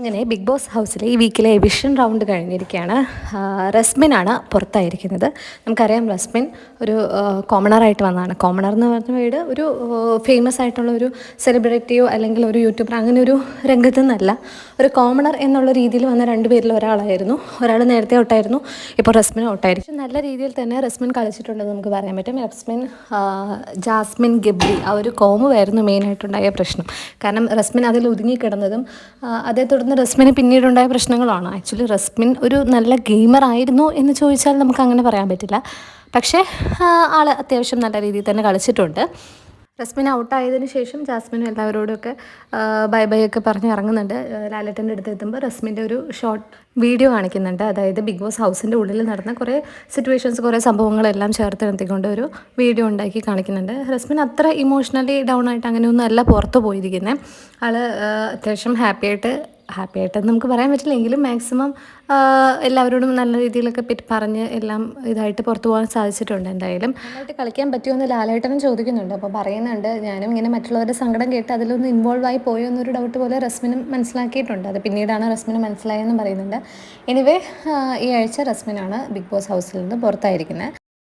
അങ്ങനെ big boss ഹൗസിലെ ഈ വീക്കിലെ എവിഷൻ റൗണ്ട് കഴിഞ്ഞിരിക്കുകയാണ്. റസ്മിനാണ് പുറത്തായിരിക്കുന്നത്. നമുക്കറിയാം റസ്മിൻ ഒരു കോമണറായിട്ട് വന്നതാണ്. കോമണർ എന്ന് പറഞ്ഞ വീട് ഒരു ഫേമസ് ആയിട്ടുള്ള ഒരു സെലിബ്രിറ്റിയോ അല്ലെങ്കിൽ ഒരു യൂട്യൂബർ അങ്ങനെ ഒരു രംഗത്തു നിന്നല്ല, ഒരു കോമണർ എന്നുള്ള രീതിയിൽ വന്ന രണ്ട് പേരിൽ ഒരാളായിരുന്നു. ഒരാൾ നേരത്തെ ഔട്ടായിരുന്നു, ഇപ്പോൾ റസ്മിൻ ഔട്ടായിരിക്കും. നല്ല രീതിയിൽ തന്നെ റസ്മിൻ കളിച്ചിട്ടുണ്ടെന്ന് നമുക്ക് പറയാൻ പറ്റും. റസ്മിൻ ജാസ്മിൻ ഗബ്രി ആ ഒരു കോമുവായിരുന്നു മെയിനായിട്ടുണ്ടായ പ്രശ്നം. കാരണം റസ്മിൻ അതിൽ ഒതുങ്ങിക്കിടന്നതും അതേ തുടർന്ന് റസ്മിന് പിന്നീടുണ്ടായ പ്രശ്നങ്ങളാണ്. ആക്ച്വലി റസ്മിൻ ഒരു നല്ല ഗെയിമർ ആയിരുന്നു എന്ന് ചോദിച്ചാൽ നമുക്ക് അങ്ങനെ പറയാൻ പറ്റില്ല. പക്ഷേ ആൾ അത്യാവശ്യം നല്ല രീതിയിൽ തന്നെ കളിച്ചിട്ടുണ്ട്. റസ്മിൻ ഔട്ടായതിനു ശേഷം ജാസ്മിനും എല്ലാവരോടൊക്കെ ബൈ ബൈ ഒക്കെ പറഞ്ഞ് ഇറങ്ങുന്നുണ്ട്. ലാലേട്ടൻ്റെ അടുത്ത് എത്തുമ്പോൾ റസ്മിൻ്റെ ഒരു ഷോർട്ട് വീഡിയോ കാണിക്കുന്നുണ്ട്. അതായത് ബിഗ് ബോസ് ഹൗസിൻ്റെ ഉള്ളിൽ നടന്ന കുറേ സിറ്റുവേഷൻസ്, കുറേ സംഭവങ്ങളെല്ലാം ചേർത്ത് നിർത്തിക്കൊണ്ട് ഒരു വീഡിയോ ഉണ്ടാക്കി കാണിക്കുന്നുണ്ട്. റസ്മിൻ അത്ര ഇമോഷണലി ഡൗൺ ആയിട്ട് അങ്ങനെയൊന്നും അല്ല പുറത്ത് പോയിരിക്കുന്നത്. ആൾ അത്യാവശ്യം ഹാപ്പിയായിട്ടെന്ന് നമുക്ക് പറയാൻ പറ്റില്ലെങ്കിലും മാക്സിമം എല്ലാവരോടും നല്ല രീതിയിലൊക്കെ പറഞ്ഞ് എല്ലാം ഇതായിട്ട് പുറത്തു പോകാൻ സാധിച്ചിട്ടുണ്ട്. എന്തായാലും നന്നായിട്ട് കളിക്കാൻ പറ്റുമെന്ന് ലാലേട്ടനും ചോദിക്കുന്നുണ്ട്. അപ്പോൾ പറയുന്നുണ്ട്, ഞാനും ഇങ്ങനെ മറ്റുള്ളവരുടെ സങ്കടം കേട്ട് അതിലൊന്ന് ഇൻവോൾവ് ആയി പോയോ എന്നൊരു ഡൗട്ട് പോലെ റസ്മിനും മനസ്സിലാക്കിയിട്ടുണ്ട്. അത് പിന്നീടാണ് റസ്മിന് മനസ്സിലായെന്നും പറയുന്നുണ്ട്. എനിവേ ഈ ആഴ്ച റസ്മിനാണ് ബിഗ് ബോസ് ഹൗസിൽ നിന്ന് പുറത്തായിരിക്കുന്നത്.